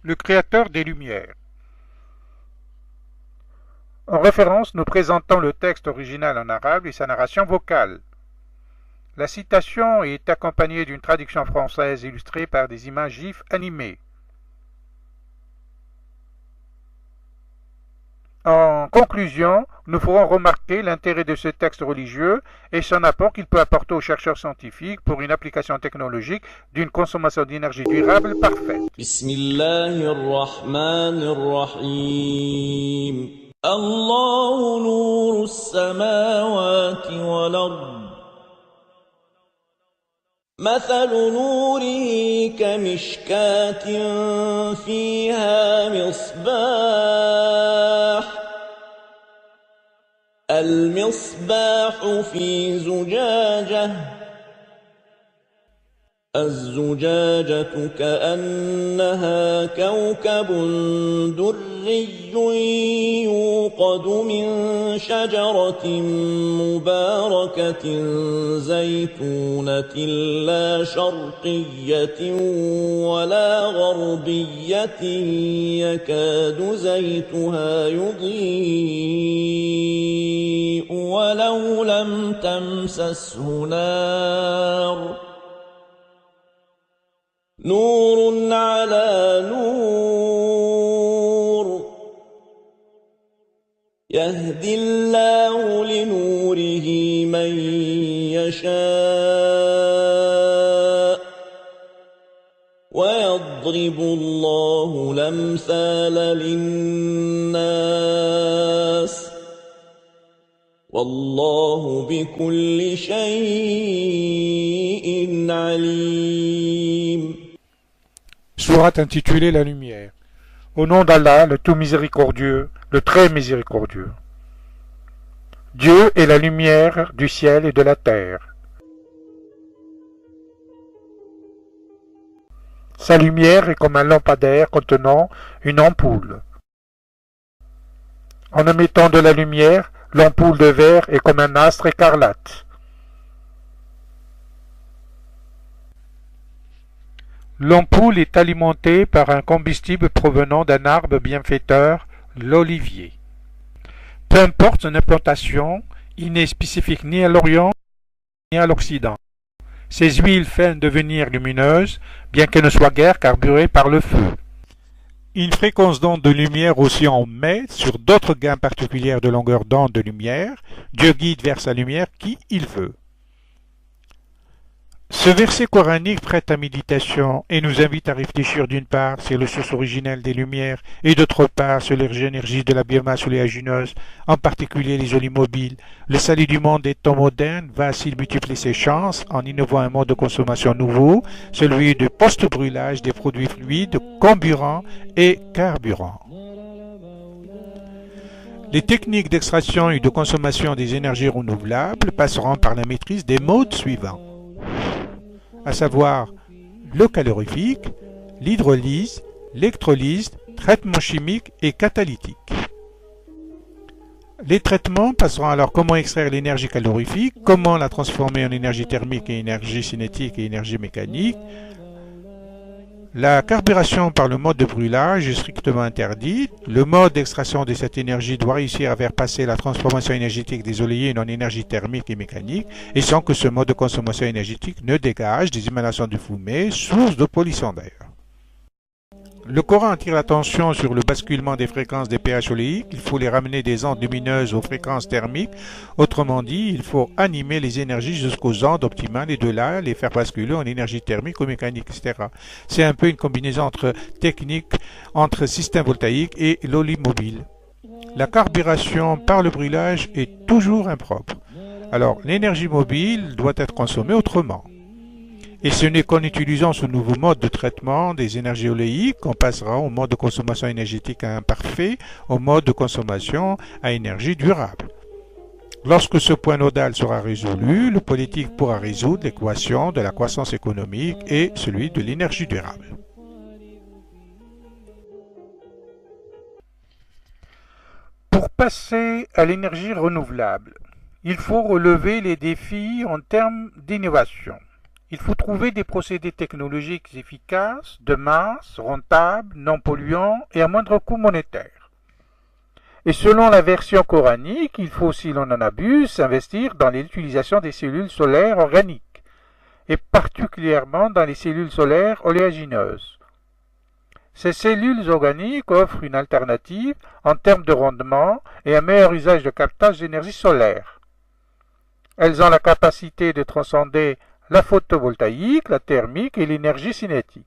le créateur des Lumières. En référence, nous présentons le texte original en arabe et sa narration vocale. La citation est accompagnée d'une traduction française illustrée par des images GIF animées. En conclusion, nous ferons remarquer l'intérêt de ce texte religieux et son apport qu'il peut apporter aux chercheurs scientifiques pour une application technologique d'une consommation d'énergie durable parfaite. Bismillahirrahmanirrahim. Allahu nuru as-samawati wal ard. مثل نوره كمشكاة فيها المصباح في زجاجة الزجاجة كأنها كوكب دري يوقد من شجرة مباركة زيتونة لا شرقية ولا غربية يكاد زيتها يضيء ولو لم تمسسه نار نور على نور يهدي الله لنوره من يشاء ويضرب الله الأمثال للناس والله بكل شيء عليم. Sourate intitulée La Lumière. Au nom d'Allah, le tout miséricordieux, le très miséricordieux. Dieu est la lumière du ciel et de la terre. Sa lumière est comme un lampadaire contenant une ampoule. En émettant de la lumière, l'ampoule de verre est comme un astre écarlate. L'ampoule est alimentée par un combustible provenant d'un arbre bienfaiteur, l'olivier. Peu importe son implantation, il n'est spécifique ni à l'Orient ni à l'Occident. Ces huiles feignent devenir lumineuses, bien qu'elles ne soient guère carburées par le feu. Une fréquence d'onde de lumière aussi en met sur d'autres gammes particulières de longueur d'onde de lumière. Dieu guide vers sa lumière qui il veut. Ce verset coranique prête à méditation et nous invite à réfléchir d'une part sur les sources originelles des lumières et d'autre part sur l'énergie de la biomasse oléagineuse, en particulier les mobiles. Le salut du monde des temps modernes va ainsi multiplier ses chances en innovant un mode de consommation nouveau, celui du post-brûlage des produits fluides, comburants et carburants. Les techniques d'extraction et de consommation des énergies renouvelables passeront par la maîtrise des modes suivants, à savoir le calorifique, l'hydrolyse, l'électrolyse, traitement chimique et catalytique. Les traitements passeront alors comment extraire l'énergie calorifique, comment la transformer en énergie thermique et énergie cinétique et énergie mécanique. La carburation par le mode de brûlage est strictement interdite. Le mode d'extraction de cette énergie doit réussir à faire passer la transformation énergétique des oléines en énergie thermique et mécanique, et sans que ce mode de consommation énergétique ne dégage des émanations de fumée, source de pollution d'air. Le Coran attire l'attention sur le basculement des fréquences des pH oléiques. Il faut les ramener des ondes lumineuses aux fréquences thermiques. Autrement dit, il faut animer les énergies jusqu'aux ondes optimales et de là, les faire basculer en énergie thermique ou mécanique, etc. C'est un peu une combinaison entre technique, entre système voltaïque et l'olimobile. La carburation par le brûlage est toujours impropre. Alors, l'énergie mobile doit être consommée autrement. Et ce n'est qu'en utilisant ce nouveau mode de traitement des énergies oléiques qu'on passera au mode de consommation énergétique imparfait, au mode de consommation à énergie durable. Lorsque ce point nodal sera résolu, le politique pourra résoudre l'équation de la croissance économique et celui de l'énergie durable. Pour passer à l'énergie renouvelable, il faut relever les défis en termes d'innovation. Il faut trouver des procédés technologiques efficaces, de masse, rentables, non polluants et à moindre coût monétaire. Et selon la version coranique, il faut, si l'on en abuse, s'investir dans l'utilisation des cellules solaires organiques, et particulièrement dans les cellules solaires oléagineuses. Ces cellules organiques offrent une alternative en termes de rendement et un meilleur usage de captage d'énergie solaire. Elles ont la capacité de transcender la photovoltaïque, la thermique et l'énergie cinétique.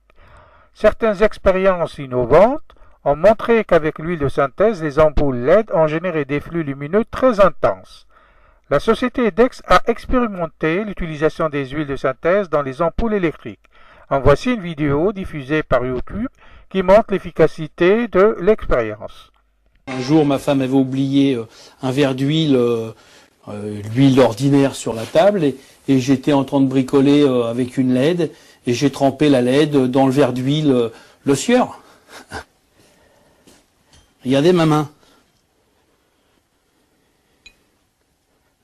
Certaines expériences innovantes ont montré qu'avec l'huile de synthèse, les ampoules LED ont généré des flux lumineux très intenses. La société EDEX a expérimenté l'utilisation des huiles de synthèse dans les ampoules électriques. En voici une vidéo diffusée par YouTube qui montre l'efficacité de l'expérience. Un jour, ma femme avait oublié un verre d'huile, l'huile ordinaire sur la table, et j'étais en train de bricoler avec une LED, et j'ai trempé la LED dans le verre d'huile, le sieur. Regardez ma main.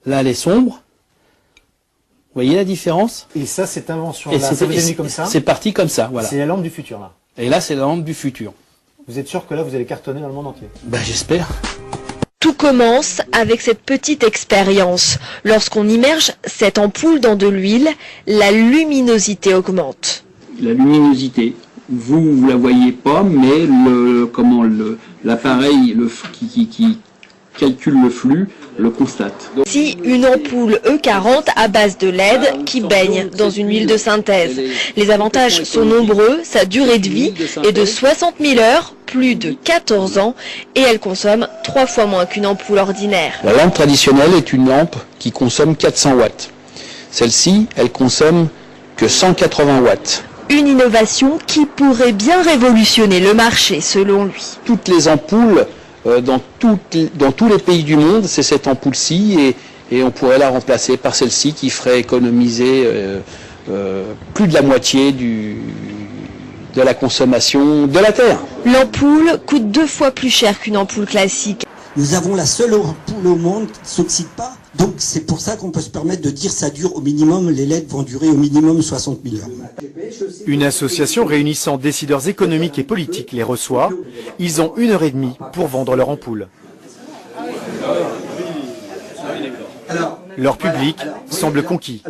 Là, elle est sombre. Vous voyez la différence? Et ça, cette invention-là, ça vous est venu comme ça? C'est parti comme ça, voilà. C'est la lampe du futur, là. Et là, c'est la lampe du futur. Vous êtes sûr que là, vous allez cartonner dans le monde entier? Ben, j'espère. Tout commence avec cette petite expérience. Lorsqu'on immerge cette ampoule dans de l'huile, la luminosité augmente. La luminosité, vous la voyez pas, mais l'appareil qui calcule le flux le constate. Si une ampoule E40 à base de LED qui baigne dans une huile de synthèse. Les avantages sont nombreux, sa durée de vie est de 60 000 heures, plus de 14 ans, et elle consomme 3 fois moins qu'une ampoule ordinaire. La lampe traditionnelle est une lampe qui consomme 400 watts. Celle-ci, elle consomme que 180 watts. Une innovation qui pourrait bien révolutionner le marché, selon lui. Toutes les ampoules dans tous les pays du monde, c'est cette ampoule-ci, et on pourrait la remplacer par celle-ci qui ferait économiser plus de la moitié de la consommation de la Terre. L'ampoule coûte 2 fois plus cher qu'une ampoule classique. Nous avons la seule ampoule au monde qui ne s'oxyde pas. Donc c'est pour ça qu'on peut se permettre de dire ça dure au minimum, les LED vont durer au minimum 60 000 heures. Une association réunissant décideurs économiques et politiques les reçoit. Ils ont 1h30 pour vendre leur ampoule. Leur public semble conquis.